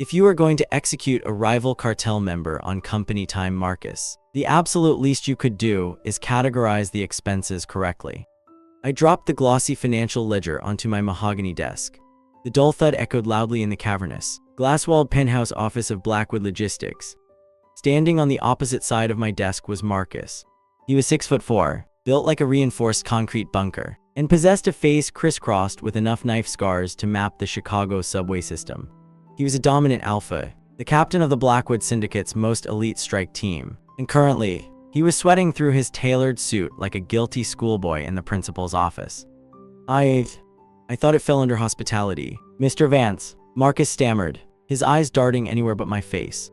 If you are going to execute a rival cartel member on company time, Marcus, the absolute least you could do is categorize the expenses correctly. I dropped the glossy financial ledger onto my mahogany desk. The dull thud echoed loudly in the cavernous, glass-walled penthouse office of Blackwood Logistics. Standing on the opposite side of my desk was Marcus. He was 6'4", built like a reinforced concrete bunker, and possessed a face crisscrossed with enough knife scars to map the Chicago subway system. He was a dominant alpha, the captain of the Blackwood Syndicate's most elite strike team, and currently, he was sweating through his tailored suit like a guilty schoolboy in the principal's office. I thought it fell under hospitality. Mr. Vance, Marcus stammered, his eyes darting anywhere but my face.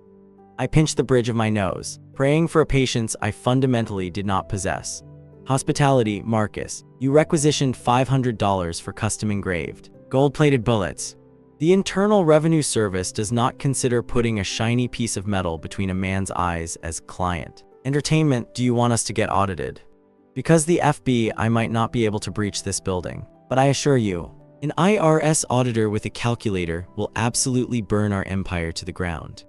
I pinched the bridge of my nose, praying for a patience I fundamentally did not possess. Hospitality, Marcus. You requisitioned $500 for custom engraved, gold-plated bullets. The Internal Revenue Service does not consider putting a shiny piece of metal between a man's eyes as client. Entertainment, do you want us to get audited? Because the FBI might not be able to breach this building, but I assure you, an IRS auditor with a calculator will absolutely burn our empire to the ground.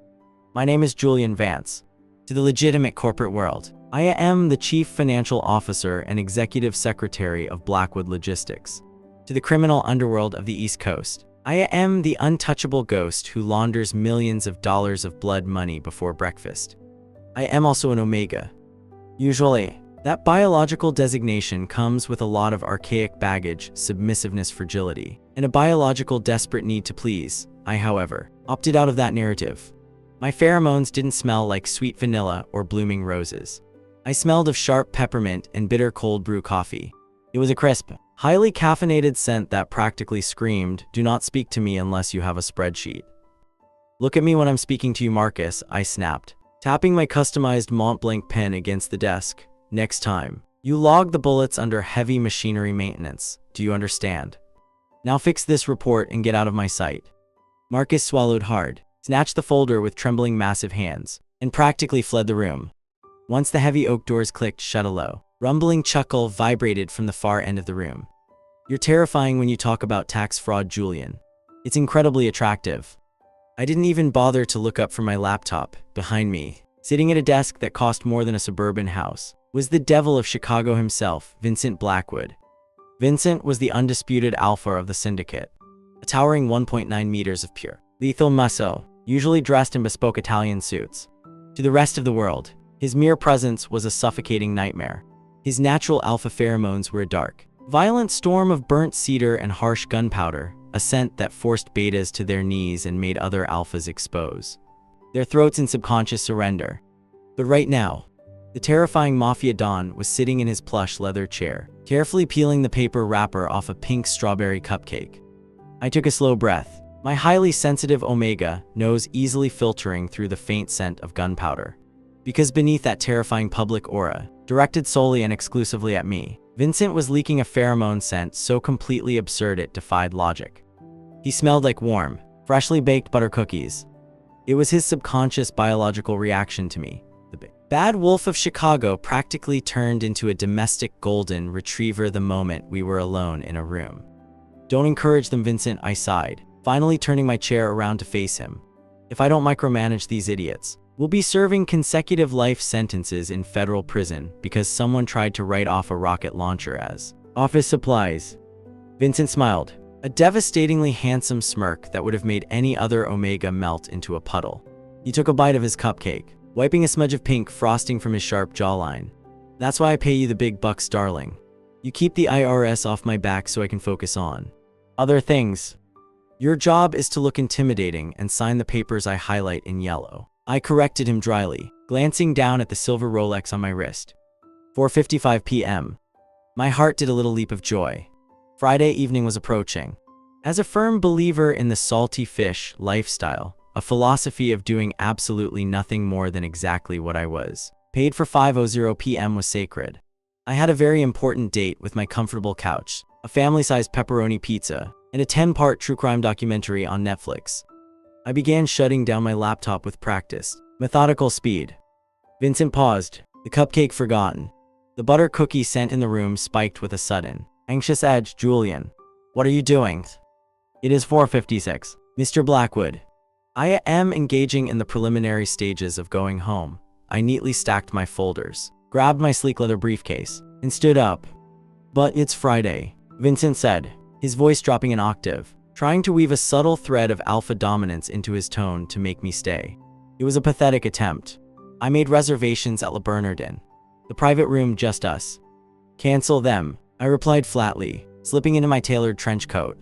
My name is Julian Vance. To the legitimate corporate world, I am the Chief Financial Officer and Executive Secretary of Blackwood Logistics. To the criminal underworld of the East Coast, I am the untouchable ghost who launders millions of dollars of blood money before breakfast. I am also an Omega. Usually, that biological designation comes with a lot of archaic baggage, submissiveness, fragility, and a biological desperate need to please. I, however, opted out of that narrative. My pheromones didn't smell like sweet vanilla or blooming roses. I smelled of sharp peppermint and bitter cold brew coffee. It was a crisp, highly caffeinated scent that practically screamed, "Do not speak to me unless you have a spreadsheet." "Look at me when I'm speaking to you, Marcus," I snapped, tapping my customized Mont Blanc pen against the desk. "Next time, you log the bullets under heavy machinery maintenance. Do you understand? Now fix this report and get out of my sight." Marcus swallowed hard, snatched the folder with trembling massive hands, and practically fled the room. Once the heavy oak doors clicked shut, a low, rumbling chuckle vibrated from the far end of the room. "You're terrifying when you talk about tax fraud, Julian. It's incredibly attractive." I didn't even bother to look up from my laptop. Behind me, sitting at a desk that cost more than a suburban house, was the devil of Chicago himself, Vincent Blackwood. Vincent was the undisputed alpha of the syndicate, a towering 1.9 meters of pure, lethal muscle, usually dressed in bespoke Italian suits. To the rest of the world, his mere presence was a suffocating nightmare. His natural alpha pheromones were a dark, violent storm of burnt cedar and harsh gunpowder, a scent that forced betas to their knees and made other alphas expose their throats in subconscious surrender. But right now, the terrifying Mafia Don was sitting in his plush leather chair, carefully peeling the paper wrapper off a pink strawberry cupcake. I took a slow breath, my highly sensitive Omega nose easily filtering through the faint scent of gunpowder. Because beneath that terrifying public aura, directed solely and exclusively at me, Vincent was leaking a pheromone scent so completely absurd it defied logic. He smelled like warm, freshly baked butter cookies. It was his subconscious biological reaction to me. The bad wolf of Chicago practically turned into a domestic golden retriever the moment we were alone in a room. "Don't encourage them, Vincent," I sighed, finally turning my chair around to face him. "If I don't micromanage these idiots, we'll be serving consecutive life sentences in federal prison because someone tried to write off a rocket launcher as office supplies." Vincent smiled, a devastatingly handsome smirk that would have made any other Omega melt into a puddle. He took a bite of his cupcake, wiping a smudge of pink frosting from his sharp jawline. "That's why I pay you the big bucks, darling. You keep the IRS off my back so I can focus on other things. Your job is to look intimidating and sign the papers I highlight in yellow." I corrected him dryly, glancing down at the silver Rolex on my wrist. 4:55 p.m. My heart did a little leap of joy. Friday evening was approaching. As a firm believer in the salty fish lifestyle, a philosophy of doing absolutely nothing more than exactly what I was paid for, 5:00 p.m. was sacred. I had a very important date with my comfortable couch, a family-sized pepperoni pizza, and a 10-part true crime documentary on Netflix. I began shutting down my laptop with practiced, methodical speed. Vincent paused, the cupcake forgotten. The butter cookie scent in the room spiked with a sudden, anxious edge. "Julian, what are you doing?" "It is 4:56, Mr. Blackwood." I am engaging in the preliminary stages of going home. I neatly stacked my folders, grabbed my sleek leather briefcase, and stood up. But it's Friday, Vincent said, his voice dropping an octave, trying to weave a subtle thread of alpha dominance into his tone to make me stay. It was a pathetic attempt. I made reservations at Le Bernardin. The private room, just us. Cancel them, I replied flatly, slipping into my tailored trench coat.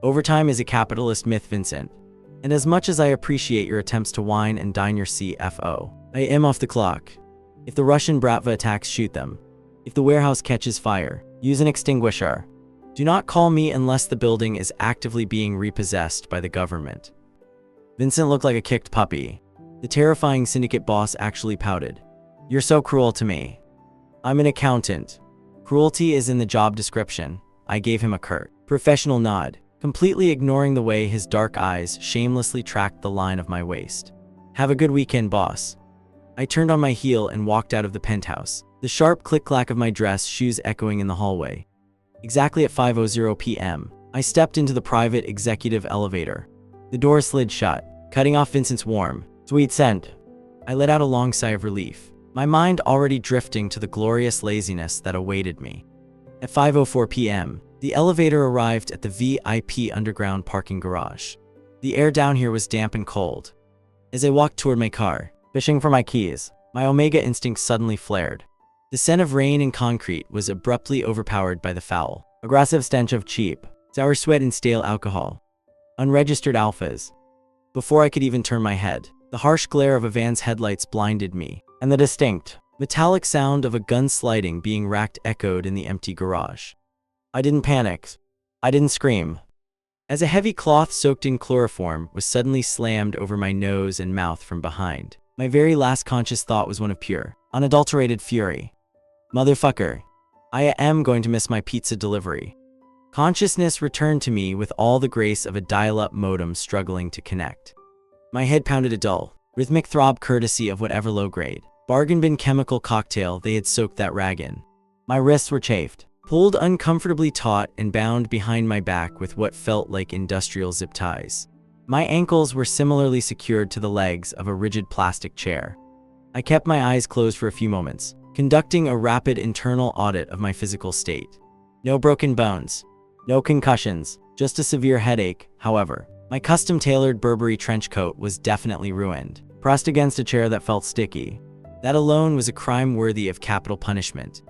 Overtime is a capitalist myth, Vincent. And as much as I appreciate your attempts to wine and dine your CFO, I am off the clock. If the Russian Bratva attacks, shoot them. If the warehouse catches fire, use an extinguisher. Do not call me unless the building is actively being repossessed by the government. Vincent looked like a kicked puppy. The terrifying syndicate boss actually pouted. You're so cruel to me. I'm an accountant. Cruelty is in the job description. I gave him a curt, professional nod, completely ignoring the way his dark eyes shamelessly tracked the line of my waist. Have a good weekend, boss. I turned on my heel and walked out of the penthouse, the sharp click-clack of my dress shoes echoing in the hallway. Exactly at 5:00 p.m., I stepped into the private executive elevator. The door slid shut, cutting off Vincent's warm, sweet scent. I let out a long sigh of relief, my mind already drifting to the glorious laziness that awaited me. At 5:04 p.m., the elevator arrived at the VIP underground parking garage. The air down here was damp and cold. As I walked toward my car, fishing for my keys, my Omega instinct suddenly flared. The scent of rain and concrete was abruptly overpowered by the foul, aggressive stench of cheap, sour sweat and stale alcohol. Unregistered alphas. Before I could even turn my head, the harsh glare of a van's headlights blinded me, and the distinct, metallic sound of a gun sliding being racked echoed in the empty garage. I didn't panic. I didn't scream. As a heavy cloth soaked in chloroform was suddenly slammed over my nose and mouth from behind, my very last conscious thought was one of pure, unadulterated fury. Motherfucker. I am going to miss my pizza delivery. Consciousness returned to me with all the grace of a dial-up modem struggling to connect. My head pounded a dull, rhythmic throb courtesy of whatever low-grade, bargain bin chemical cocktail they had soaked that rag in. My wrists were chafed, pulled uncomfortably taut and bound behind my back with what felt like industrial zip ties. My ankles were similarly secured to the legs of a rigid plastic chair. I kept my eyes closed for a few moments, conducting a rapid internal audit of my physical state. No broken bones, no concussions, just a severe headache. However, my custom-tailored Burberry trench coat was definitely ruined, pressed against a chair that felt sticky. That alone was a crime worthy of capital punishment.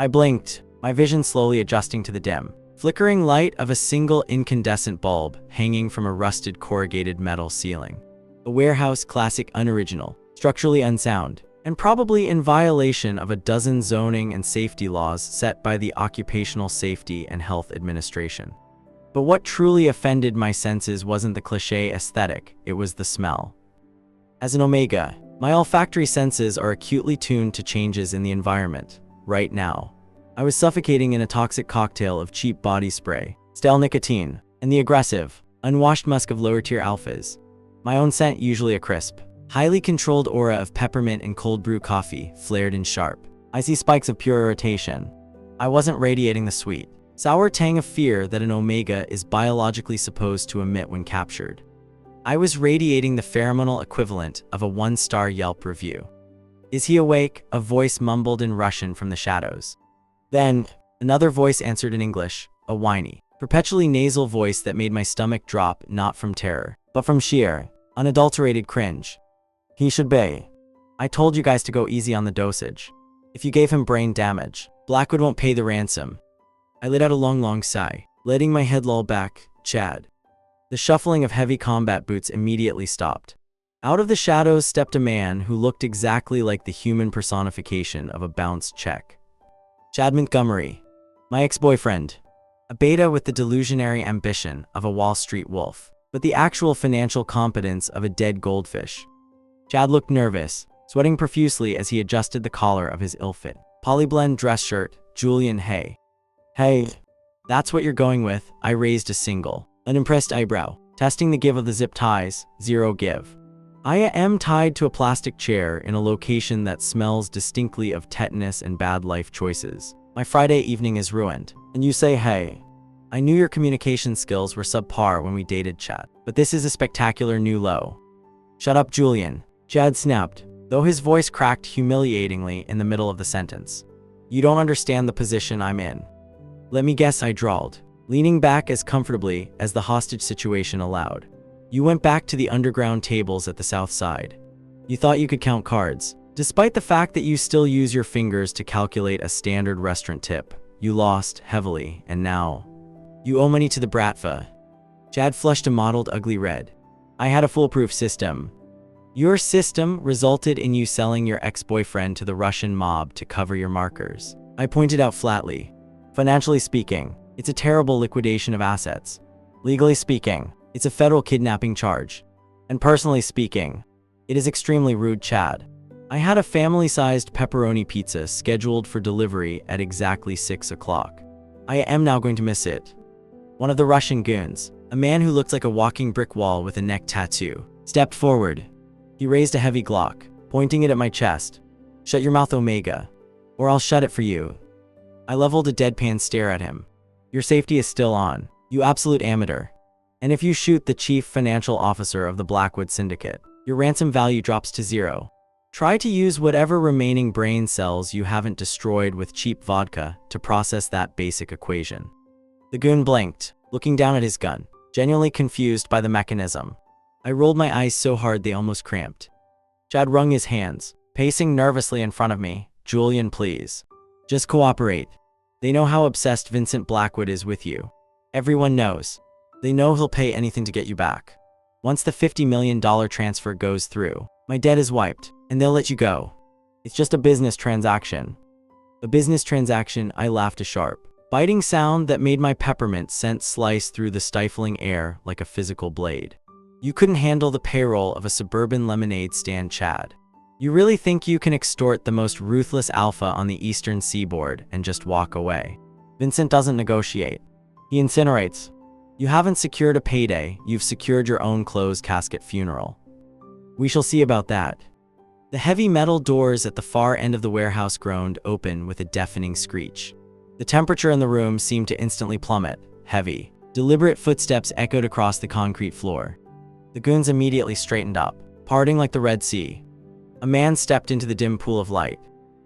I blinked, my vision slowly adjusting to the dim, flickering light of a single incandescent bulb hanging from a rusted corrugated metal ceiling. A warehouse classic, unoriginal, structurally unsound, and probably in violation of a dozen zoning and safety laws set by the Occupational Safety and Health Administration. But what truly offended my senses wasn't the cliché aesthetic, it was the smell. As an Omega, my olfactory senses are acutely tuned to changes in the environment. Right now, I was suffocating in a toxic cocktail of cheap body spray, stale nicotine, and the aggressive, unwashed musk of lower-tier alphas. My own scent, usually a crisp, highly controlled aura of peppermint and cold brew coffee, flared in sharp, icy spikes of pure irritation. I wasn't radiating the sweet, sour tang of fear that an Omega is biologically supposed to emit when captured. I was radiating the pheromonal equivalent of a one-star Yelp review. Is he awake? A voice mumbled in Russian from the shadows. Then, another voice answered in English, a whiny, perpetually nasal voice that made my stomach drop not from terror, but from sheer, unadulterated cringe. He should be. I told you guys to go easy on the dosage. If you gave him brain damage, Blackwood won't pay the ransom. I let out a long sigh, letting my head loll back. Chad. The shuffling of heavy combat boots immediately stopped. Out of the shadows stepped a man who looked exactly like the human personification of a bounced check. Chad Montgomery, my ex-boyfriend. A beta with the delusionary ambition of a Wall Street wolf, but the actual financial competence of a dead goldfish. Chad looked nervous, sweating profusely as he adjusted the collar of his ill-fit, polyblend dress shirt. Julian, hey. Hey. That's what you're going with? I raised a single, unimpressed eyebrow, testing the give of the zip ties. Zero give. I am tied to a plastic chair in a location that smells distinctly of tetanus and bad life choices. My Friday evening is ruined, and you say hey. I knew your communication skills were subpar when we dated, Chad, but this is a spectacular new low. Shut up, Julian, Chad snapped, though his voice cracked humiliatingly in the middle of the sentence. You don't understand the position I'm in. Let me guess, I drawled, leaning back as comfortably as the hostage situation allowed. You went back to the underground tables at the south side. You thought you could count cards. Despite the fact that you still use your fingers to calculate a standard restaurant tip, you lost heavily, and now you owe money to the Bratva. Chad flushed a mottled, ugly red. I had a foolproof system. Your system resulted in you selling your ex-boyfriend to the Russian mob to cover your markers. I pointed out flatly. Financially speaking, it's a terrible liquidation of assets. Legally speaking, it's a federal kidnapping charge. And personally speaking, it is extremely rude, Chad. I had a family-sized pepperoni pizza scheduled for delivery at exactly 6 o'clock. I am now going to miss it. One of the Russian goons, a man who looked like a walking brick wall with a neck tattoo, stepped forward. He raised a heavy Glock, pointing it at my chest. Shut your mouth, Omega, or I'll shut it for you. I leveled a deadpan stare at him. Your safety is still on, you absolute amateur. And if you shoot the chief financial officer of the Blackwood Syndicate, your ransom value drops to 0. Try to use whatever remaining brain cells you haven't destroyed with cheap vodka to process that basic equation. The goon blinked, looking down at his gun, genuinely confused by the mechanism. I rolled my eyes so hard they almost cramped. Chad wrung his hands, pacing nervously in front of me. Julian, please. Just cooperate. They know how obsessed Vincent Blackwood is with you. Everyone knows. They know he'll pay anything to get you back. Once the $50 million transfer goes through, my debt is wiped, and they'll let you go. It's just a business transaction. A business transaction, I laughed a sharp, biting sound that made my peppermint scent slice through the stifling air like a physical blade. You couldn't handle the payroll of a suburban lemonade stand, Chad. You really think you can extort the most ruthless alpha on the eastern seaboard and just walk away? Vincent doesn't negotiate. He incinerates. You haven't secured a payday, you've secured your own closed casket funeral. We shall see about that. The heavy metal doors at the far end of the warehouse groaned open with a deafening screech. The temperature in the room seemed to instantly plummet. Heavy, deliberate footsteps echoed across the concrete floor. The goons immediately straightened up, parting like the Red Sea. A man stepped into the dim pool of light.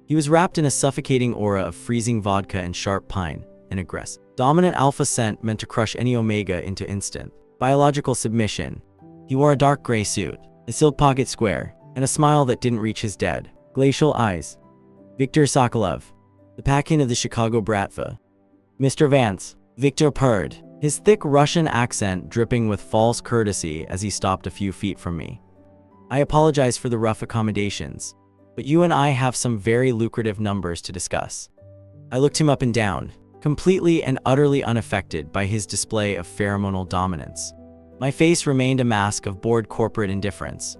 He was wrapped in a suffocating aura of freezing vodka and sharp pine, an aggressive, dominant alpha scent meant to crush any Omega into instant biological submission. He wore a dark gray suit, a silk pocket square, and a smile that didn't reach his dead, glacial eyes. Viktor Sokolov, the pack-in of the Chicago Bratva. Mr. Vance, Victor purred, his thick Russian accent dripping with false courtesy as he stopped a few feet from me. I apologize for the rough accommodations, but you and I have some very lucrative numbers to discuss. I looked him up and down, completely and utterly unaffected by his display of pheromonal dominance. My face remained a mask of bored corporate indifference.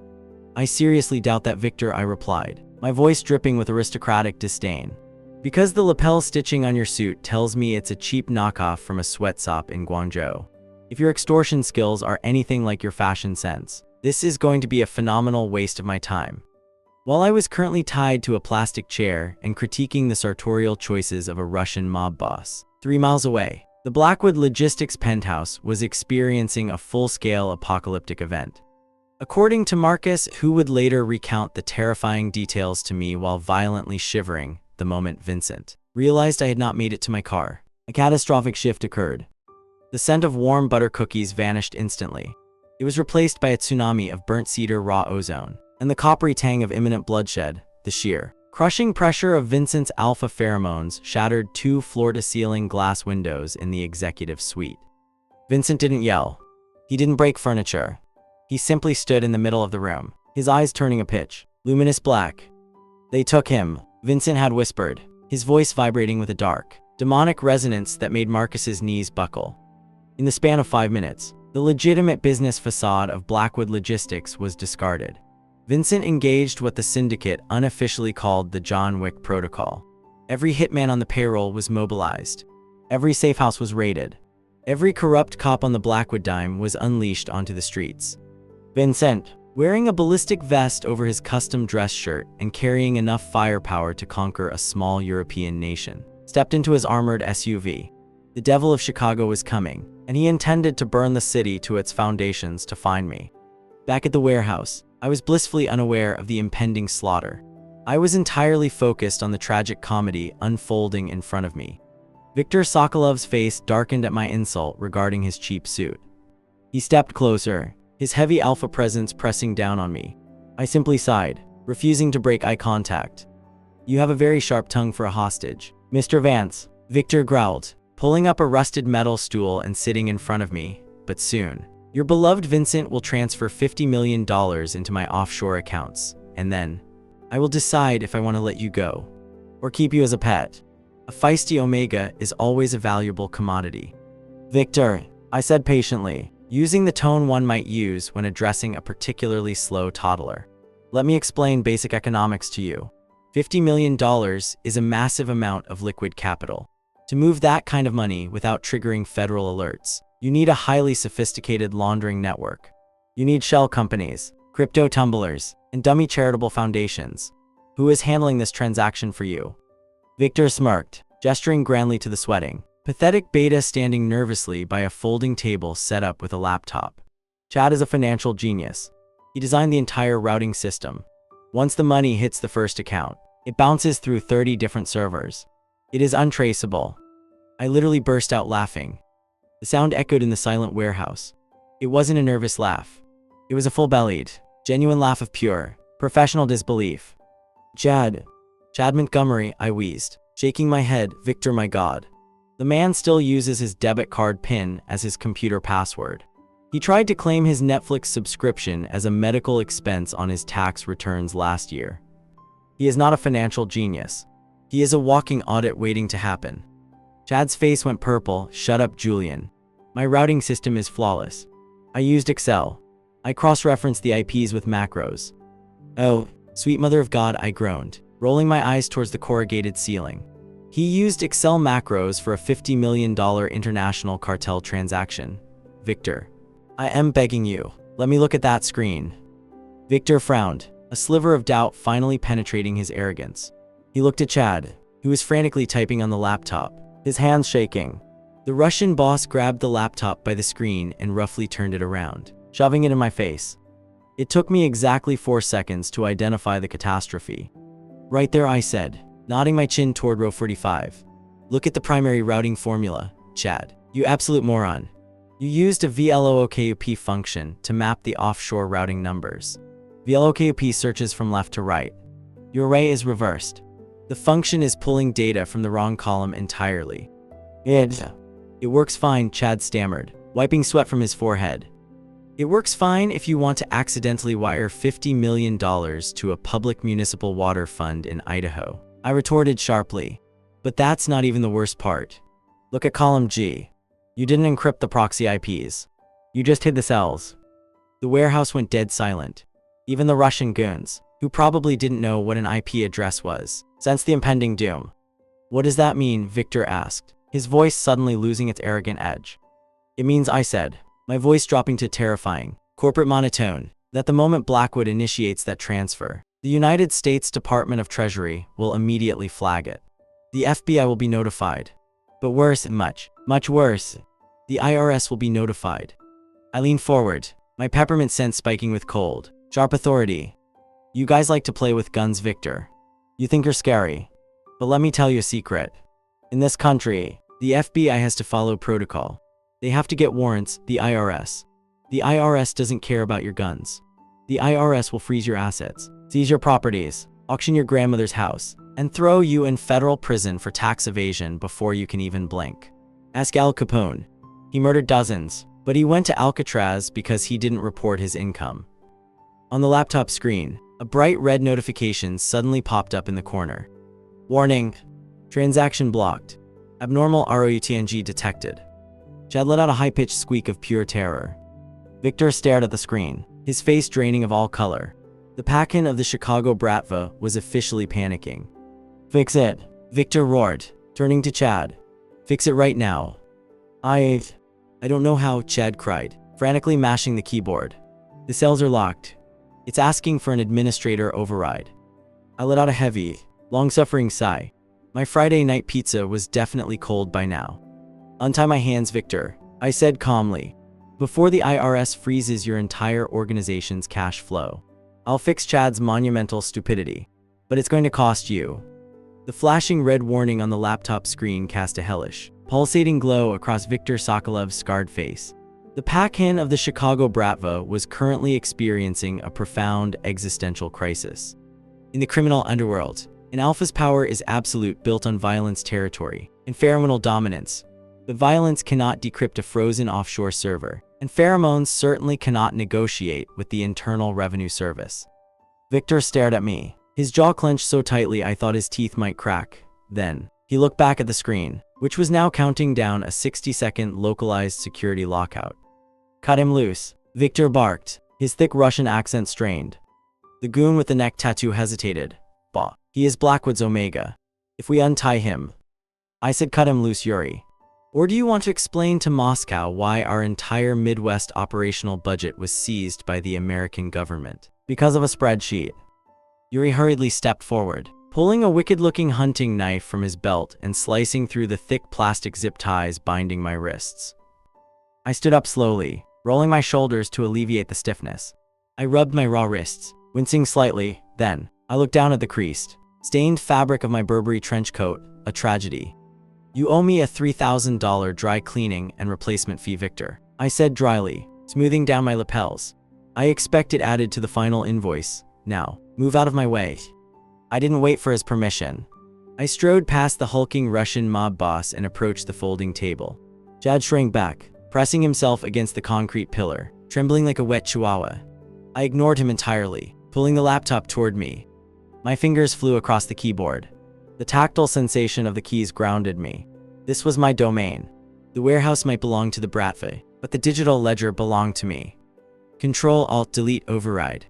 I seriously doubt that, Victor, I replied, my voice dripping with aristocratic disdain. Because the lapel stitching on your suit tells me it's a cheap knockoff from a sweatshop in Guangzhou. If your extortion skills are anything like your fashion sense, this is going to be a phenomenal waste of my time. While I was currently tied to a plastic chair and critiquing the sartorial choices of a Russian mob boss, 3 miles away, the Blackwood Logistics penthouse was experiencing a full-scale apocalyptic event. According to Marcus, who would later recount the terrifying details to me while violently shivering the moment Vincent realized I had not made it to my car, a catastrophic shift occurred. The scent of warm butter cookies vanished instantly. It was replaced by a tsunami of burnt cedar raw ozone, and the coppery tang of imminent bloodshed. The sheer, crushing pressure of Vincent's alpha pheromones shattered 2 floor-to-ceiling glass windows in the executive suite. Vincent didn't yell. He didn't break furniture. He simply stood in the middle of the room, his eyes turning a pitch, luminous black. They took him, Vincent had whispered, his voice vibrating with a dark, demonic resonance that made Marcus's knees buckle. In the span of 5 minutes, the legitimate business facade of Blackwood Logistics was discarded. Vincent engaged what the syndicate unofficially called the John Wick Protocol. Every hitman on the payroll was mobilized. Every safe house was raided. Every corrupt cop on the Blackwood dime was unleashed onto the streets. Vincent, wearing a ballistic vest over his custom dress shirt and carrying enough firepower to conquer a small European nation, stepped into his armored SUV. The devil of Chicago was coming, and he intended to burn the city to its foundations to find me. Back at the warehouse, I was blissfully unaware of the impending slaughter. I was entirely focused on the tragic comedy unfolding in front of me. Viktor Sokolov's face darkened at my insult regarding his cheap suit. He stepped closer, his heavy alpha presence pressing down on me. I simply sighed, refusing to break eye contact. "You have a very sharp tongue for a hostage, Mr. Vance," Viktor growled, pulling up a rusted metal stool and sitting in front of me. "But soon, your beloved Vincent will transfer $50 million into my offshore accounts, and then I will decide if I want to let you go or keep you as a pet. A feisty Omega is always a valuable commodity." "Viktor," I said patiently, using the tone one might use when addressing a particularly slow toddler. "Let me explain basic economics to you. $50 million is a massive amount of liquid capital. To move that kind of money without triggering federal alerts, you need a highly sophisticated laundering network. You need shell companies, crypto tumblers, and dummy charitable foundations. Who is handling this transaction for you?" Viktor smirked, gesturing grandly to the sweating, pathetic beta standing nervously by a folding table set up with a laptop. "Chad is a financial genius. He designed the entire routing system. Once the money hits the first account, it bounces through 30 different servers. It is untraceable." I literally burst out laughing. The sound echoed in the silent warehouse. It wasn't a nervous laugh. It was a full-bellied, genuine laugh of pure, professional disbelief. Chad Montgomery," I wheezed, shaking my head. "Viktor, my God. The man still uses his debit card PIN as his computer password. He tried to claim his Netflix subscription as a medical expense on his tax returns last year. He is not a financial genius. He is a walking audit waiting to happen." Chad's face went purple. "Shut up, Julian. My routing system is flawless. I used Excel. I cross-referenced the IPs with macros." "Oh, sweet mother of God," I groaned, rolling my eyes towards the corrugated ceiling. "He used Excel macros for a $50 million international cartel transaction. Viktor, I am begging you, let me look at that screen." Viktor frowned, a sliver of doubt finally penetrating his arrogance. He looked at Chad, who was frantically typing on the laptop, his hands shaking. The Russian boss grabbed the laptop by the screen and roughly turned it around, shoving it in my face. It took me exactly 4 seconds to identify the catastrophe. "Right there," I said, nodding my chin toward row 45. "Look at the primary routing formula, Chad. You absolute moron. You used a VLOOKUP function to map the offshore routing numbers. VLOOKUP searches from left to right. Your array is reversed. The function is pulling data from the wrong column entirely." It works fine," Chad stammered, wiping sweat from his forehead. "It works fine if you want to accidentally wire $50 million to a public municipal water fund in Idaho," I retorted sharply. "But that's not even the worst part. Look at column G. You didn't encrypt the proxy IPs. You just hid the cells." The warehouse went dead silent. Even the Russian goons, who probably didn't know what an IP address was, sensed the impending doom. "What does that mean?" Viktor asked, his voice suddenly losing its arrogant edge. "It means," I said, my voice dropping to terrifying, corporate monotone, "that the moment Blackwood initiates that transfer, the United States Department of Treasury will immediately flag it. The FBI will be notified. But worse, much worse, the IRS will be notified." I leaned forward, my peppermint scent spiking with cold, sharp authority. "You guys like to play with guns, Viktor. You think you're scary. But let me tell you a secret. In this country, the FBI has to follow protocol. They have to get warrants, the IRS. The IRS doesn't care about your guns. The IRS will freeze your assets, seize your properties, auction your grandmother's house, and throw you in federal prison for tax evasion before you can even blink. Ask Al Capone. He murdered dozens, but he went to Alcatraz because he didn't report his income." On the laptop screen, a bright red notification suddenly popped up in the corner. "Warning. Transaction blocked. Abnormal ROUTNG detected." Chad let out a high-pitched squeak of pure terror. Viktor stared at the screen, his face draining of all color. The Pacan of the Chicago Bratva was officially panicking. "Fix it," Viktor roared, turning to Chad. "Fix it right now." I don't know how," Chad cried, frantically mashing the keyboard. "The cells are locked. It's asking for an administrator override." I let out a heavy, long-suffering sigh. My Friday night pizza was definitely cold by now. "Untie my hands, Viktor," I said calmly, "before the IRS freezes your entire organization's cash flow. I'll fix Chad's monumental stupidity. But it's going to cost you. The flashing red warning on the laptop screen cast a hellish, pulsating glow across Viktor Sokolov's scarred face. The pack-hand of the Chicago Bratva was currently experiencing a profound existential crisis. In the criminal underworld, an alpha's power is absolute, built on violence territory and pheromonal dominance. But violence cannot decrypt a frozen offshore server, and pheromones certainly cannot negotiate with the Internal Revenue Service. Viktor stared at me, his jaw clenched so tightly I thought his teeth might crack. Then, he looked back at the screen, which was now counting down a 60-second localized security lockout. Cut him loose, Viktor barked, his thick Russian accent strained. The goon with the neck tattoo hesitated. Bah, he is Blackwood's Omega. If we untie him... I said cut him loose, Yuri. Or do you want to explain to Moscow why our entire Midwest operational budget was seized by the American government? Because of a spreadsheet. Yuri hurriedly stepped forward, pulling a wicked-looking hunting knife from his belt and slicing through the thick plastic zip ties binding my wrists. I stood up slowly, rolling my shoulders to alleviate the stiffness. I rubbed my raw wrists, wincing slightly. Then, I looked down at the creased, stained fabric of my Burberry trench coat, a tragedy. You owe me a $3,000 dry cleaning and replacement fee, Viktor, I said dryly, smoothing down my lapels. I expect it added to the final invoice. Now, move out of my way. I didn't wait for his permission. I strode past the hulking Russian mob boss and approached the folding table. Chad shrank back, pressing himself against the concrete pillar, trembling like a wet chihuahua. I ignored him entirely, pulling the laptop toward me. My fingers flew across the keyboard. The tactile sensation of the keys grounded me. This was my domain. The warehouse might belong to the Bratva, but the digital ledger belonged to me. Control-Alt-Delete override.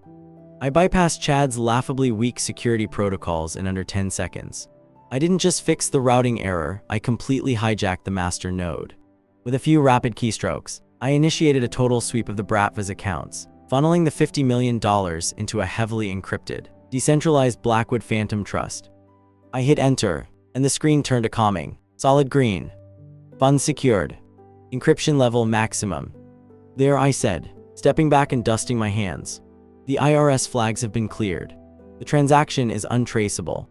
I bypassed Chad's laughably weak security protocols in under 10 seconds. I didn't just fix the routing error, I completely hijacked the master node. With a few rapid keystrokes, I initiated a total sweep of the Bratva's accounts, funneling the $50 million into a heavily encrypted, decentralized Blackwood Phantom Trust. I hit enter, and the screen turned a calming, solid green. Funds secured. Encryption level maximum. There, I said, stepping back and dusting my hands. The IRS flags have been cleared. The transaction is untraceable.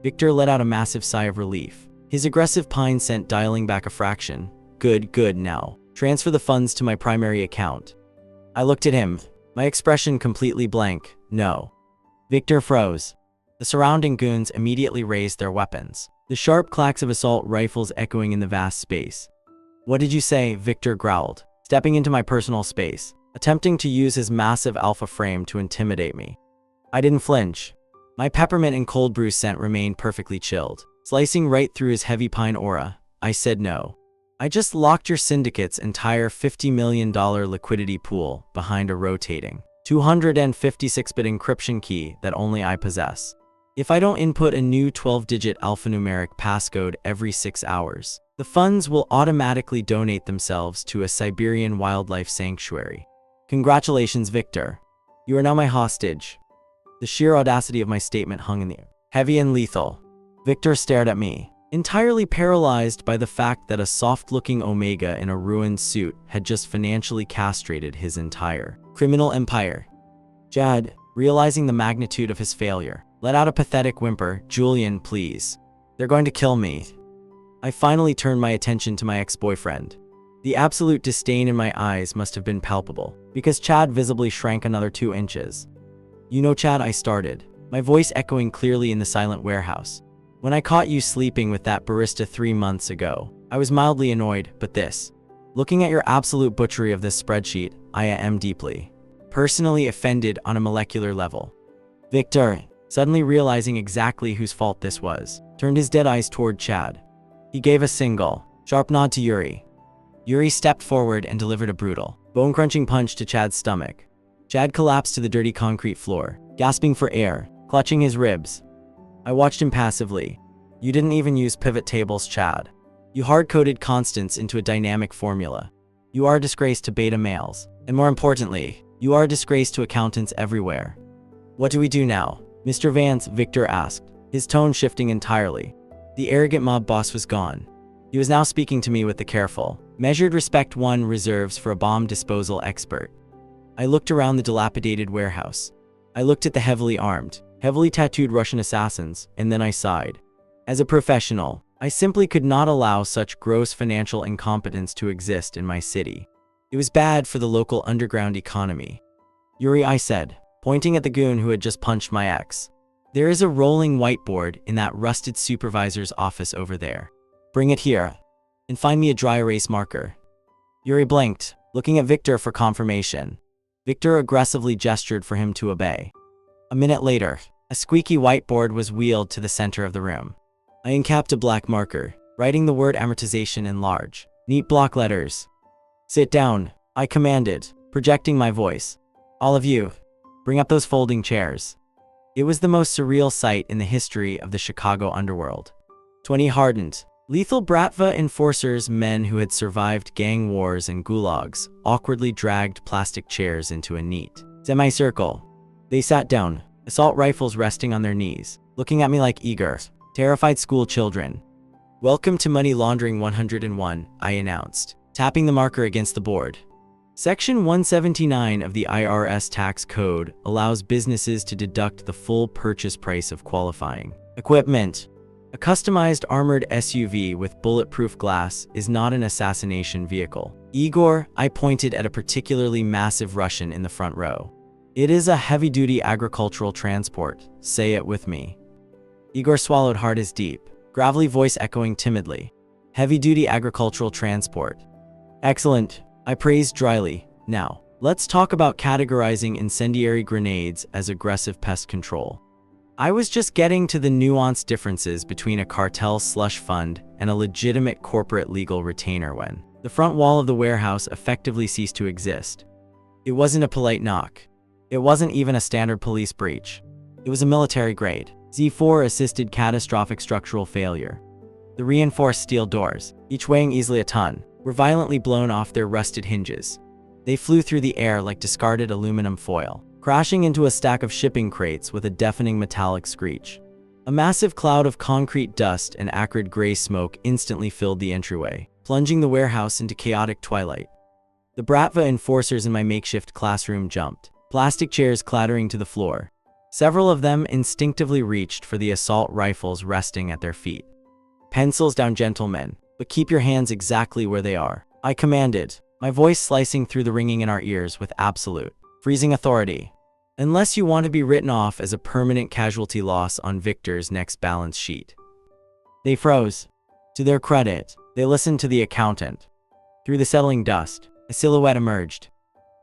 Viktor let out a massive sigh of relief, his aggressive pine scent dialing back a fraction. Good now. Transfer the funds to my primary account. I looked at him, my expression completely blank. No. Viktor froze. The surrounding goons immediately raised their weapons, the sharp clacks of assault rifles echoing in the vast space. What did you say? Viktor growled, stepping into my personal space, attempting to use his massive alpha frame to intimidate me. I didn't flinch. My peppermint and cold brew scent remained perfectly chilled, slicing right through his heavy pine aura. I said no. I just locked your syndicate's entire $50 million liquidity pool behind a rotating 256-bit encryption key that only I possess. If I don't input a new 12-digit alphanumeric passcode every 6 hours, the funds will automatically donate themselves to a Siberian wildlife sanctuary. Congratulations, Viktor. You are now my hostage. The sheer audacity of my statement hung in the air, heavy and lethal. Viktor stared at me, entirely paralyzed by the fact that a soft-looking Omega in a ruined suit had just financially castrated his entire criminal empire. Chad, realizing the magnitude of his failure, let out a pathetic whimper. Julian, please. They're going to kill me. I finally turned my attention to my ex-boyfriend. The absolute disdain in my eyes must have been palpable, because Chad visibly shrank another 2 inches. You know, Chad, I started, my voice echoing clearly in the silent warehouse. When I caught you sleeping with that barista 3 months ago, I was mildly annoyed, but this. Looking at your absolute butchery of this spreadsheet, I am deeply, personally offended on a molecular level. Viktor, suddenly realizing exactly whose fault this was, turned his dead eyes toward Chad. He gave a single, sharp nod to Yuri. Yuri stepped forward and delivered a brutal, bone-crunching punch to Chad's stomach. Chad collapsed to the dirty concrete floor, gasping for air, clutching his ribs. I watched him passively. You didn't even use pivot tables, Chad. You hard-coded constants into a dynamic formula. You are a disgrace to beta males, and more importantly, you are a disgrace to accountants everywhere. What do we do now, Mr. Vance? Viktor asked, his tone shifting entirely. The arrogant mob boss was gone. He was now speaking to me with the careful, measured respect one reserves for a bomb disposal expert. I looked around the dilapidated warehouse. I looked at the heavily armed, heavily tattooed Russian assassins, and then I sighed. As a professional, I simply could not allow such gross financial incompetence to exist in my city. It was bad for the local underground economy. Yuri, I said, pointing at the goon who had just punched my ex. There is a rolling whiteboard in that rusted supervisor's office over there. Bring it here, and find me a dry erase marker. Yuri blinked, looking at Victor for confirmation. Victor aggressively gestured for him to obey. A minute later, a squeaky whiteboard was wheeled to the center of the room. I uncapped a black marker, writing the word amortization in large, neat block letters. Sit down, I commanded, projecting my voice. All of you, bring up those folding chairs. It was the most surreal sight in the history of the Chicago underworld. 20 hardened, lethal Bratva enforcers, men who had survived gang wars and gulags, awkwardly dragged plastic chairs into a neat semicircle. They sat down, assault rifles resting on their knees, looking at me like eager, terrified school children. Welcome to Money Laundering 101, I announced, tapping the marker against the board. Section 179 of the IRS tax code allows businesses to deduct the full purchase price of qualifying equipment. A customized armored SUV with bulletproof glass is not an assassination vehicle. Igor, I pointed at a particularly massive Russian in the front row. It is a heavy-duty agricultural transport. Say it with me. Igor swallowed hard as deep, gravelly voice echoing timidly. Heavy-duty agricultural transport. Excellent, I praised dryly. Now, let's talk about categorizing incendiary grenades as aggressive pest control. I was just getting to the nuanced differences between a cartel slush fund and a legitimate corporate legal retainer when the front wall of the warehouse effectively ceased to exist. It wasn't a polite knock. It wasn't even a standard police breach. It was a military-grade, Z4-assisted catastrophic structural failure. The reinforced steel doors, each weighing easily a ton, were violently blown off their rusted hinges. They flew through the air like discarded aluminum foil, crashing into a stack of shipping crates with a deafening metallic screech. A massive cloud of concrete dust and acrid gray smoke instantly filled the entryway, plunging the warehouse into chaotic twilight. The Bratva enforcers in my makeshift classroom jumped, plastic chairs clattering to the floor. Several of them instinctively reached for the assault rifles resting at their feet. Pencils down, gentlemen, but keep your hands exactly where they are, I commanded, my voice slicing through the ringing in our ears with absolute, freezing authority. Unless you want to be written off as a permanent casualty loss on Victor's next balance sheet. They froze. To their credit, they listened to the accountant. Through the settling dust, a silhouette emerged.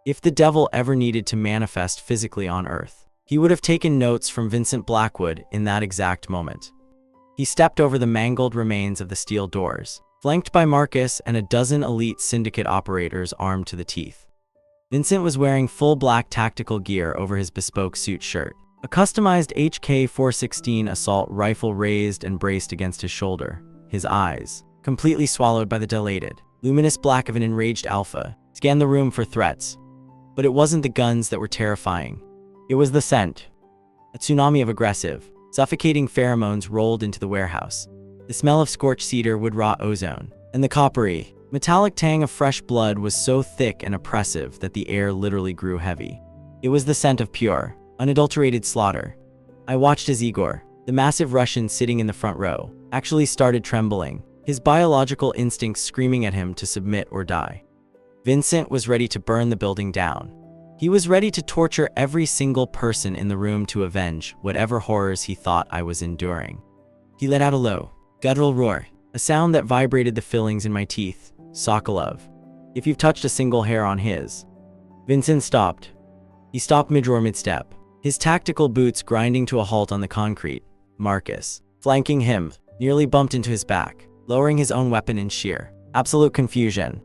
If the devil ever needed to manifest physically on Earth, he would have taken notes from Vincent Blackwood in that exact moment. He stepped over the mangled remains of the steel doors, flanked by Marcus and a dozen elite syndicate operators armed to the teeth. Vincent was wearing full black tactical gear over his bespoke suit shirt, a customized HK-416 assault rifle raised and braced against his shoulder. His eyes, completely swallowed by the dilated, luminous black of an enraged alpha, scanned the room for threats. But it wasn't the guns that were terrifying. It was the scent. A tsunami of aggressive, suffocating pheromones rolled into the warehouse. The smell of scorched cedar would rot ozone, and the coppery, metallic tang of fresh blood was so thick and oppressive that the air literally grew heavy. It was the scent of pure, unadulterated slaughter. I watched as Igor, the massive Russian sitting in the front row, actually started trembling, his biological instincts screaming at him to submit or die. Vincent was ready to burn the building down. He was ready to torture every single person in the room to avenge whatever horrors he thought I was enduring. He let out a low, guttural roar, a sound that vibrated the fillings in my teeth. Sokolov. If you've touched a single hair on his. Vincent stopped. He stopped mid-roar mid-step, his tactical boots grinding to a halt on the concrete. Marcus, flanking him, nearly bumped into his back, lowering his own weapon in sheer, absolute confusion.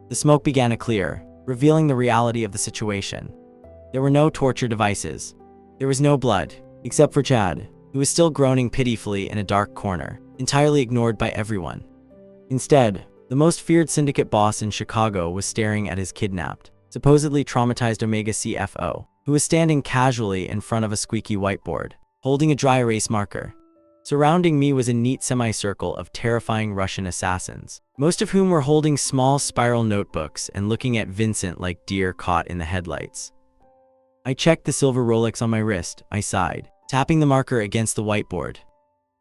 The smoke began to clear, revealing the reality of the situation. There were no torture devices. There was no blood, except for Chad, who was still groaning pitifully in a dark corner, entirely ignored by everyone. Instead, the most feared syndicate boss in Chicago was staring at his kidnapped, supposedly traumatized Omega CFO, who was standing casually in front of a squeaky whiteboard, holding a dry erase marker. Surrounding me was a neat semicircle of terrifying Russian assassins, most of whom were holding small spiral notebooks and looking at Vincent like deer caught in the headlights. I checked the silver Rolex on my wrist, I sighed, tapping the marker against the whiteboard.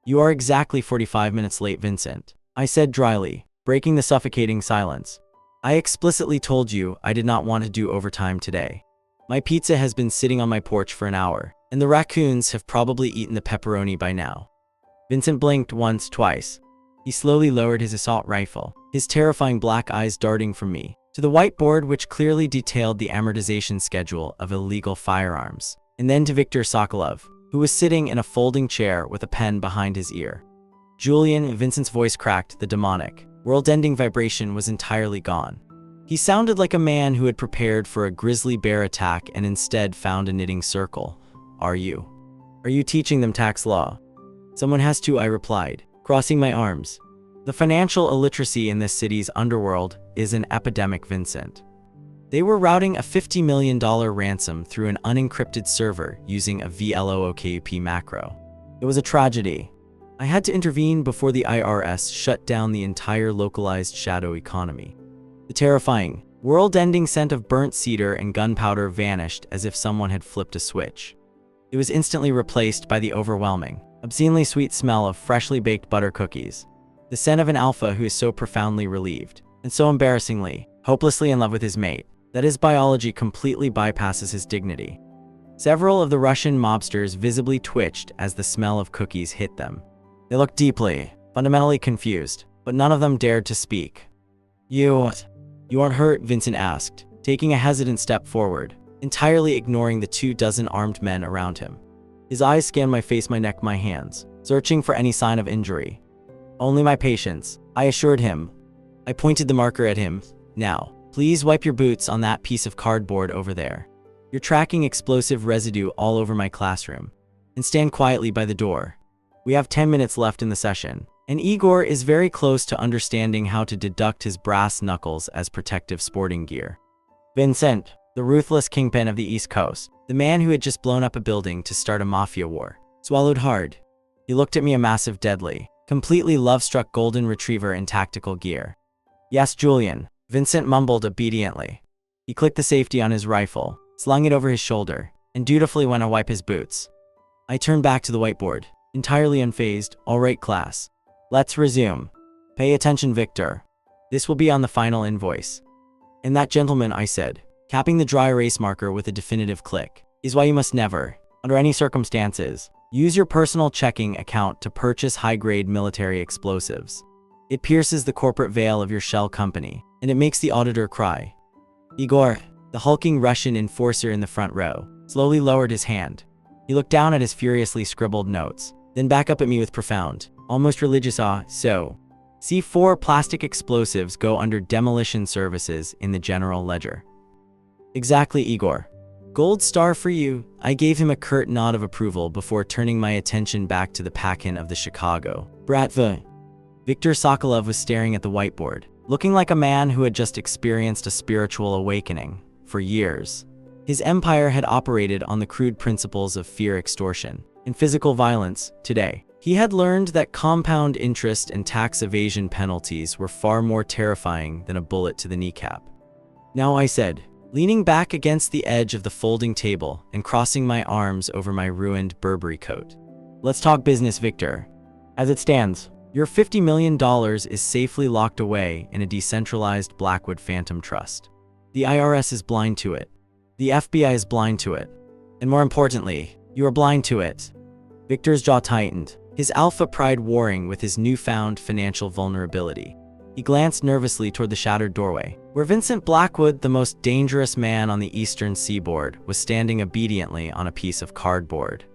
You are exactly 45 minutes late, Vincent, I said dryly, breaking the suffocating silence. I explicitly told you I did not want to do overtime today. My pizza has been sitting on my porch for an hour, and the raccoons have probably eaten the pepperoni by now. Vincent blinked once, twice. He slowly lowered his assault rifle, his terrifying black eyes darting from me to the whiteboard, which clearly detailed the amortization schedule of illegal firearms, and then to Viktor Sokolov, who was sitting in a folding chair with a pen behind his ear. Julian, Vincent's voice cracked. The demonic, world-ending vibration was entirely gone. He sounded like a man who had prepared for a grizzly bear attack and instead found a knitting circle. Are you teaching them tax law? Someone has to, I replied, crossing my arms. The financial illiteracy in this city's underworld is an epidemic, Vincent. They were routing a $50 million ransom through an unencrypted server using a VLOOKUP macro. It was a tragedy. I had to intervene before the IRS shut down the entire localized shadow economy. The terrifying, world-ending scent of burnt cedar and gunpowder vanished as if someone had flipped a switch. It was instantly replaced by the overwhelming, obscenely sweet smell of freshly baked butter cookies. The scent of an alpha who is so profoundly relieved, and so embarrassingly, hopelessly in love with his mate, that his biology completely bypasses his dignity. Several of the Russian mobsters visibly twitched as the smell of cookies hit them. They looked deeply, fundamentally confused, but none of them dared to speak. You aren't hurt?" Vincent asked, taking a hesitant step forward, entirely ignoring the 24 armed men around him. His eyes scanned my face, my neck, my hands, searching for any sign of injury. "Only my patience," I assured him. I pointed the marker at him. "Now, please wipe your boots on that piece of cardboard over there. You're tracking explosive residue all over my classroom. And stand quietly by the door. We have 10 minutes left in the session, and Igor is very close to understanding how to deduct his brass knuckles as protective sporting gear." Vincent, the ruthless kingpin of the East Coast, the man who had just blown up a building to start a mafia war, swallowed hard. He looked at me, a massive, deadly, completely love-struck golden retriever in tactical gear. "Yes, Julian," Vincent mumbled obediently. He clicked the safety on his rifle, slung it over his shoulder, and dutifully went to wipe his boots. I turned back to the whiteboard, entirely unfazed. "All right, class. Let's resume. Pay attention, Victor. This will be on the final invoice. And that, gentleman," I said, capping the dry erase marker with a definitive click, "is why you must never, under any circumstances, use your personal checking account to purchase high-grade military explosives. It pierces the corporate veil of your shell company, and it makes the auditor cry." Igor, the hulking Russian enforcer in the front row, slowly lowered his hand. He looked down at his furiously scribbled notes, then back up at me with profound, almost religious awe. "So, C4 plastic explosives go under demolition services in the general ledger." "Exactly, Igor. Gold star for you." I gave him a curt nod of approval before turning my attention back to the pack-in of the Chicago Bratva. Viktor Sokolov was staring at the whiteboard, looking like a man who had just experienced a spiritual awakening. For years, his empire had operated on the crude principles of fear, extortion, and physical violence. Today, he had learned that compound interest and tax evasion penalties were far more terrifying than a bullet to the kneecap. "Now," I said, leaning back against the edge of the folding table and crossing my arms over my ruined Burberry coat, "let's talk business, Victor. As it stands, your $50 million is safely locked away in a decentralized Blackwood Phantom Trust. The IRS is blind to it. The FBI is blind to it. And more importantly, you are blind to it." Victor's jaw tightened, his alpha pride warring with his newfound financial vulnerability. He glanced nervously toward the shattered doorway, where Vincent Blackwood, the most dangerous man on the eastern seaboard, was standing obediently on a piece of cardboard,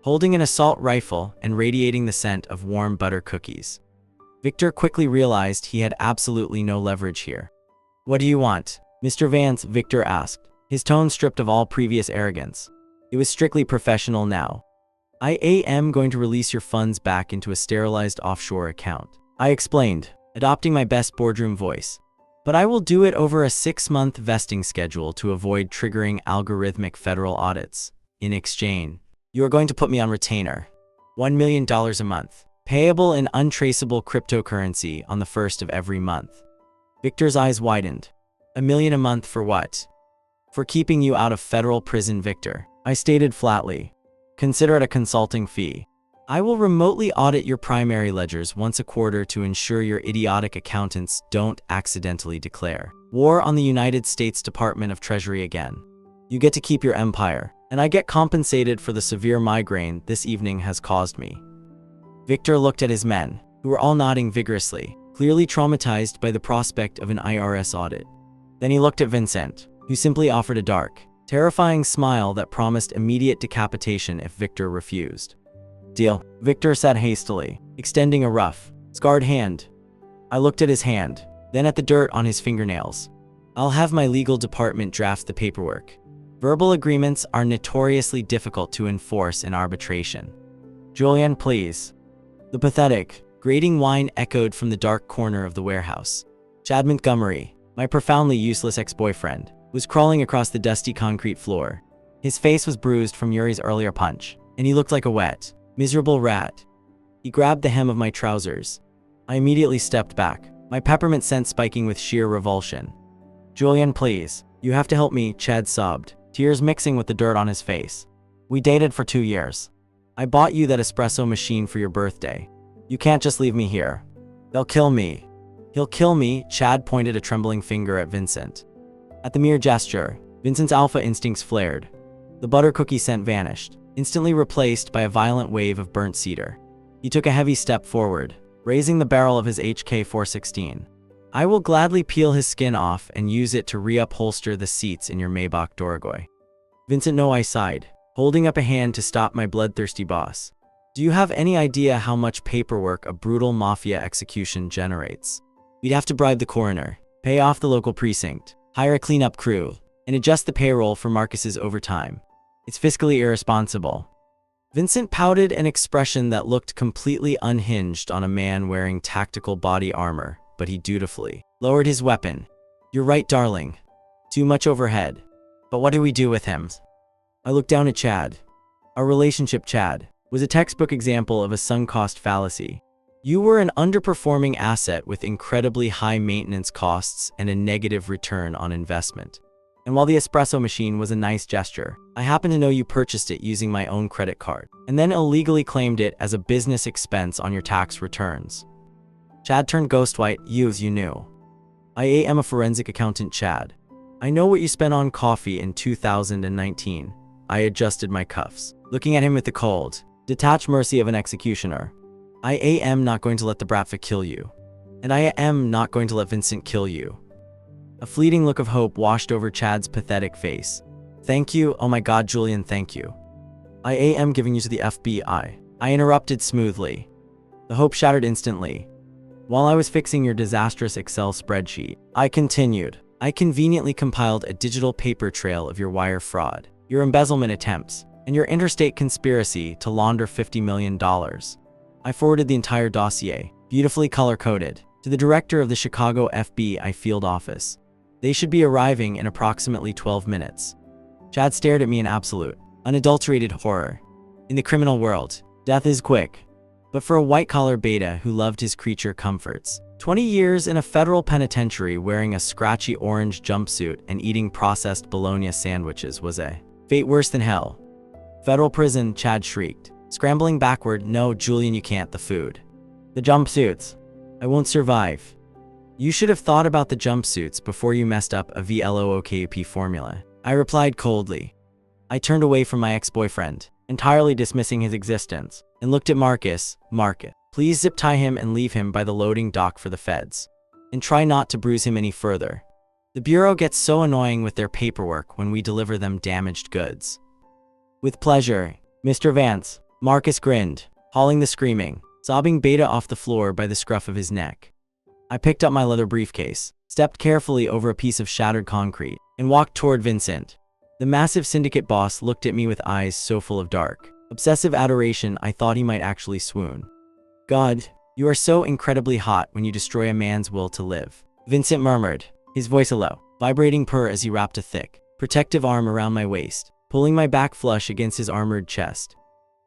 holding an assault rifle and radiating the scent of warm butter cookies. Victor quickly realized he had absolutely no leverage here. "What do you want, Mr. Vance?" Victor asked, his tone stripped of all previous arrogance. It was strictly professional now. "I am going to release your funds back into a sterilized offshore account," I explained, adopting my best boardroom voice. "But I will do it over a 6-month vesting schedule to avoid triggering algorithmic federal audits. In exchange, you are going to put me on retainer. $1 million a month, payable in untraceable cryptocurrency on the 1st of every month." Victor's eyes widened. "$1 million a month for what?" For keeping you out of federal prison, Victor. I stated flatly. Consider it a consulting fee. I will remotely audit your primary ledgers once a quarter to ensure your idiotic accountants don't accidentally declare war on the United States Department of Treasury again. You get to keep your empire, and I get compensated for the severe migraine this evening has caused me. Victor looked at his men, who were all nodding vigorously, clearly traumatized by the prospect of an IRS audit. Then he looked at Vincent, who simply offered a dark, terrifying smile that promised immediate decapitation if Victor refused. Deal, Victor said hastily, extending a rough, scarred hand. I looked at his hand, then at the dirt on his fingernails. I'll have my legal department draft the paperwork. Verbal agreements are notoriously difficult to enforce in arbitration. Julian, please. The pathetic, grating whine echoed from the dark corner of the warehouse. Chad Montgomery, my profoundly useless ex-boyfriend, was crawling across the dusty concrete floor. His face was bruised from Yuri's earlier punch, and he looked like a wet, miserable rat. He grabbed the hem of my trousers. I immediately stepped back, my peppermint scent spiking with sheer revulsion. Julian, please, you have to help me, Chad sobbed, tears mixing with the dirt on his face. We dated for 2 years. I bought you that espresso machine for your birthday. You can't just leave me here. They'll kill me. He'll kill me, Chad pointed a trembling finger at Vincent. At the mere gesture, Vincent's alpha instincts flared. The butter cookie scent vanished, instantly replaced by a violent wave of burnt cedar. He took a heavy step forward, raising the barrel of his HK-416. I will gladly peel his skin off and use it to reupholster the seats in your Maybach Dorogoy. Vincent, no, I sighed, holding up a hand to stop my bloodthirsty boss. Do you have any idea how much paperwork a brutal mafia execution generates? We'd have to bribe the coroner, pay off the local precinct, hire a cleanup crew, and adjust the payroll for Marcus's overtime. It's fiscally irresponsible. Vincent pouted an expression that looked completely unhinged on a man wearing tactical body armor, but he dutifully lowered his weapon. You're right, darling. Too much overhead. But what do we do with him? I looked down at Chad. Our relationship, Chad, was a textbook example of a sunk cost fallacy. You were an underperforming asset with incredibly high maintenance costs and a negative return on investment. And while the espresso machine was a nice gesture, I happen to know you purchased it using my own credit card, and then illegally claimed it as a business expense on your tax returns. Chad turned ghost white. You knew. I am a forensic accountant, Chad. I know what you spent on coffee in 2019. I adjusted my cuffs, looking at him with the cold, detached mercy of an executioner. I am not going to let the bratva kill you. And I am not going to let Vincent kill you. A fleeting look of hope washed over Chad's pathetic face. Thank you, oh my God, Julian, thank you. I am giving you to the FBI. I interrupted smoothly. The hope shattered instantly. While I was fixing your disastrous Excel spreadsheet, I continued. I conveniently compiled a digital paper trail of your wire fraud, your embezzlement attempts, and your interstate conspiracy to launder $50 million. I forwarded the entire dossier, beautifully color-coded, to the director of the Chicago FBI field office. They should be arriving in approximately 12 minutes. Chad stared at me in absolute, unadulterated horror. In the criminal world, death is quick. But for a white-collar beta who loved his creature comforts, 20 years in a federal penitentiary wearing a scratchy orange jumpsuit and eating processed bologna sandwiches was a fate worse than hell. Federal prison, Chad shrieked, scrambling backward. No, Julian, you can't. The food. The jumpsuits. I won't survive. You should have thought about the jumpsuits before you messed up a VLOOKUP formula. I replied coldly. I turned away from my ex-boyfriend, entirely dismissing his existence, and looked at Marcus. Marcus, please zip tie him and leave him by the loading dock for the feds. And try not to bruise him any further. The Bureau gets so annoying with their paperwork when we deliver them damaged goods. With pleasure, Mr. Vance, Marcus grinned, hauling the screaming, sobbing beta off the floor by the scruff of his neck. I picked up my leather briefcase, stepped carefully over a piece of shattered concrete, and walked toward Vincent. The massive syndicate boss looked at me with eyes so full of dark, obsessive adoration I thought he might actually swoon. God, you are so incredibly hot when you destroy a man's will to live, Vincent murmured, his voice a low, vibrating purr as he wrapped a thick, protective arm around my waist, pulling my back flush against his armored chest.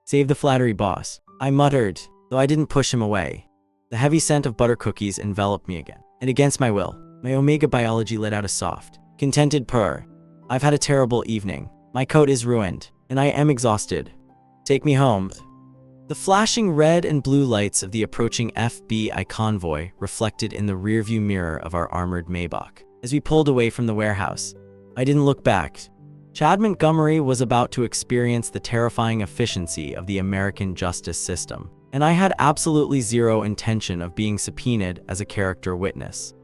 Save the flattery, boss, I muttered, though I didn't push him away. The heavy scent of butter cookies enveloped me again, and against my will, my omega biology let out a soft, contented purr. I've had a terrible evening. My coat is ruined, and I am exhausted. Take me home. The flashing red and blue lights of the approaching FBI convoy reflected in the rearview mirror of our armored Maybach. As we pulled away from the warehouse, I didn't look back. Chad Montgomery was about to experience the terrifying efficiency of the American justice system, and I had absolutely zero intention of being subpoenaed as a character witness.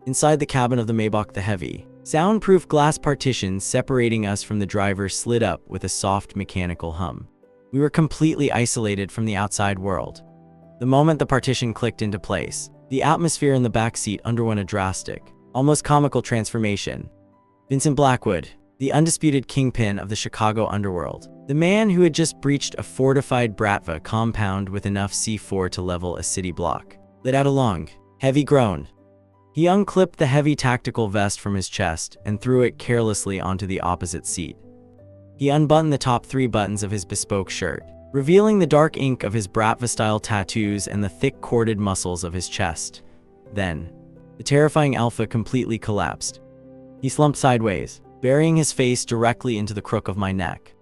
Inside the cabin of the Maybach, the heavy, soundproof glass partitions separating us from the driver slid up with a soft mechanical hum. We were completely isolated from the outside world. The moment the partition clicked into place, the atmosphere in the back seat underwent a drastic, almost comical transformation. Vincent Blackwood, the undisputed kingpin of the Chicago underworld, the man who had just breached a fortified Bratva compound with enough C4 to level a city block, let out a long, heavy groan. He unclipped the heavy tactical vest from his chest and threw it carelessly onto the opposite seat. He unbuttoned the top 3 buttons of his bespoke shirt, revealing the dark ink of his Bratva-style tattoos and the thick corded muscles of his chest. Then, the terrifying alpha completely collapsed. He slumped sideways, burying his face directly into the crook of my neck.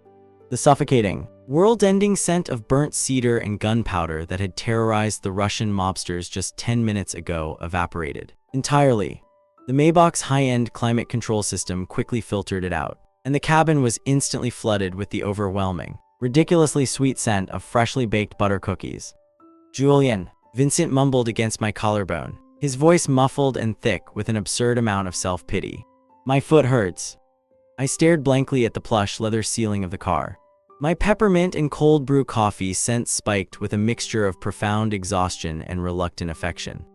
The suffocating, world-ending scent of burnt cedar and gunpowder that had terrorized the Russian mobsters just 10 minutes ago evaporated entirely. The Maybach's high-end climate control system quickly filtered it out, and the cabin was instantly flooded with the overwhelming, ridiculously sweet scent of freshly baked butter cookies. "Julian," Vincent mumbled against my collarbone, his voice muffled and thick with an absurd amount of self-pity. "My foot hurts." I stared blankly at the plush leather ceiling of the car. My peppermint and cold brew coffee scent spiked with a mixture of profound exhaustion and reluctant affection.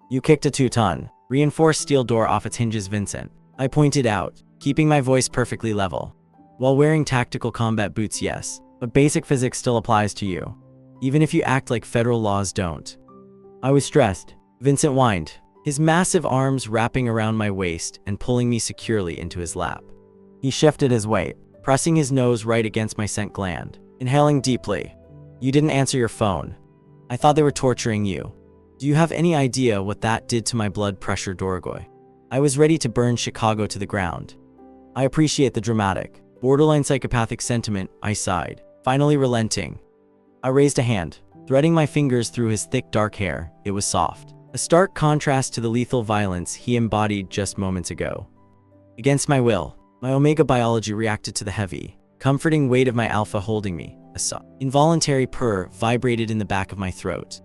"You kicked a 2-ton, reinforced steel door off its hinges, Vincent," I pointed out, keeping my voice perfectly level. "While wearing tactical combat boots, yes, but basic physics still applies to you, even if you act like federal laws don't." "I was stressed," Vincent whined, his massive arms wrapping around my waist and pulling me securely into his lap. He shifted his weight, pressing his nose right against my scent gland, inhaling deeply. "You didn't answer your phone. I thought they were torturing you. Do you have any idea what that did to my blood pressure, Dorogoy? I was ready to burn Chicago to the ground." "I appreciate the dramatic, borderline psychopathic sentiment," I sighed, finally relenting. I raised a hand, threading my fingers through his thick dark hair. It was soft, a stark contrast to the lethal violence he embodied just moments ago. Against my will, my omega biology reacted to the heavy, comforting weight of my alpha holding me. A soft, involuntary purr vibrated in the back of my throat.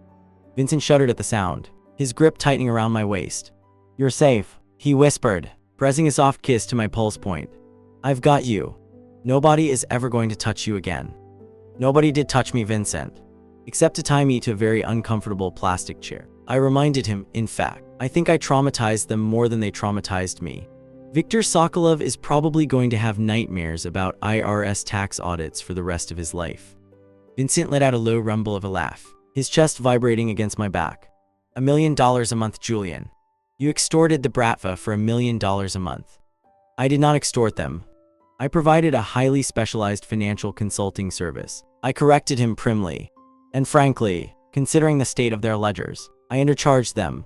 Vincent shuddered at the sound, his grip tightening around my waist. "You're safe," he whispered, pressing a soft kiss to my pulse point. "I've got you. Nobody is ever going to touch you again." "Nobody did touch me, Vincent, except to tie me to a very uncomfortable plastic chair," I reminded him. "In fact, I think I traumatized them more than they traumatized me. Viktor Sokolov is probably going to have nightmares about IRS tax audits for the rest of his life." Vincent let out a low rumble of a laugh, his chest vibrating against my back. $1 million a month, Julian. You extorted the Bratva for $1 million a month." "I did not extort them. I provided a highly specialized financial consulting service," I corrected him primly. "And frankly, considering the state of their ledgers, I undercharged them.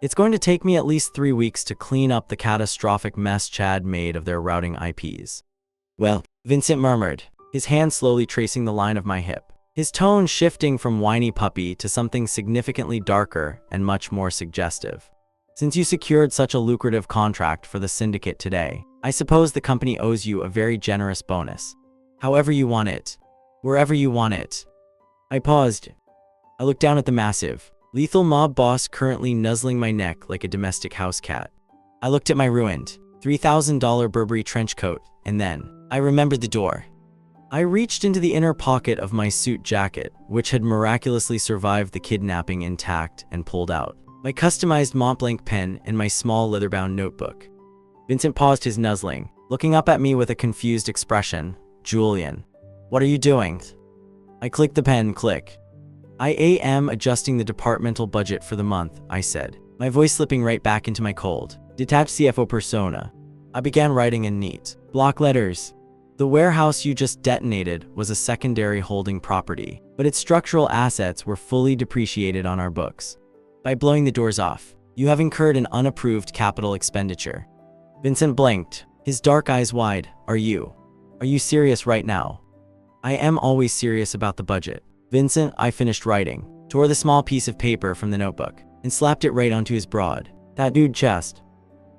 It's going to take me at least 3 weeks to clean up the catastrophic mess Chad made of their routing IPs." "Well," Vincent murmured, his hand slowly tracing the line of my hip, his tone shifting from whiny puppy to something significantly darker and much more suggestive. "Since you secured such a lucrative contract for the syndicate today, I suppose the company owes you a very generous bonus. However you want it. Wherever you want it." I paused. I looked down at the massive, lethal mob boss currently nuzzling my neck like a domestic house cat. I looked at my ruined, $3,000 Burberry trench coat, and then I remembered the door. I reached into the inner pocket of my suit jacket, which had miraculously survived the kidnapping intact, and pulled out my customized Montblanc pen and my small leather-bound notebook. Vincent paused his nuzzling, looking up at me with a confused expression. "Julian, what are you doing?" I clicked the pen. Click. "I am adjusting the departmental budget for the month," I said, my voice slipping right back into my cold, detached CFO persona. I began writing in neat, block letters. "The warehouse you just detonated was a secondary holding property, but its structural assets were fully depreciated on our books. By blowing the doors off, you have incurred an unapproved capital expenditure." Vincent blinked, his dark eyes wide. Are you serious right now? I am always serious about the budget. Vincent, I finished writing, tore the small piece of paper from the notebook, and slapped it right onto his broad, that dude chest.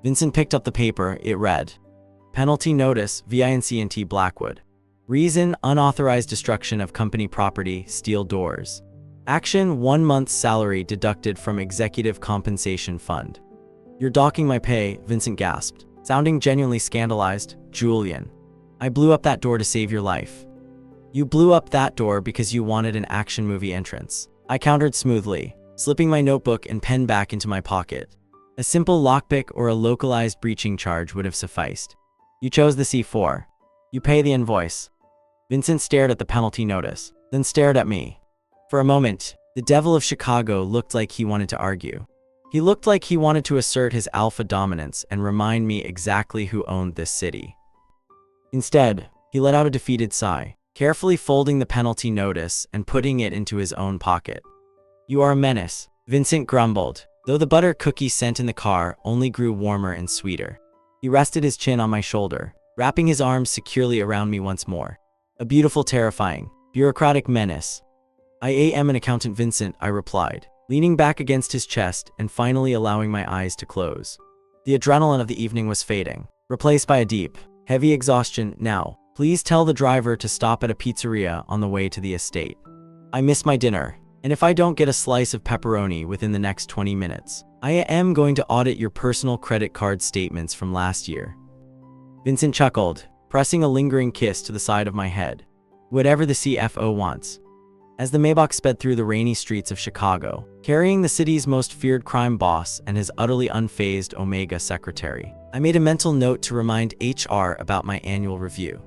Vincent picked up the paper. It read, Penalty Notice, Vincent Blackwood. Reason, unauthorized destruction of company property, steel doors. Action, 1 month's salary deducted from executive compensation fund. You're docking my pay, Vincent gasped, sounding genuinely scandalized. Julian, I blew up that door to save your life. You blew up that door because you wanted an action movie entrance. I countered smoothly, slipping my notebook and pen back into my pocket. A simple lockpick or a localized breaching charge would have sufficed. You chose the C4. You pay the invoice. Vincent stared at the penalty notice, then stared at me. For a moment, the devil of Chicago looked like he wanted to argue. He looked like he wanted to assert his alpha dominance and remind me exactly who owned this city. Instead, he let out a defeated sigh, carefully folding the penalty notice and putting it into his own pocket. You are a menace, Vincent grumbled, though the butter cookie scent in the car only grew warmer and sweeter. He rested his chin on my shoulder, wrapping his arms securely around me once more. A beautiful, terrifying, bureaucratic menace. I am an accountant, Vincent, I replied, leaning back against his chest and finally allowing my eyes to close. The adrenaline of the evening was fading, replaced by a deep, heavy exhaustion. Now, please tell the driver to stop at a pizzeria on the way to the estate. I miss my dinner, and if I don't get a slice of pepperoni within the next 20 minutes, I am going to audit your personal credit card statements from last year. Vincent chuckled, pressing a lingering kiss to the side of my head. Whatever the CFO wants. As the Maybach sped through the rainy streets of Chicago, carrying the city's most feared crime boss and his utterly unfazed Omega secretary, I made a mental note to remind HR about my annual review.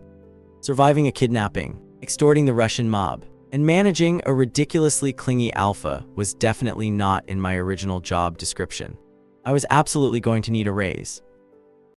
Surviving a kidnapping, extorting the Russian mob, and managing a ridiculously clingy alpha was definitely not in my original job description. I was absolutely going to need a raise.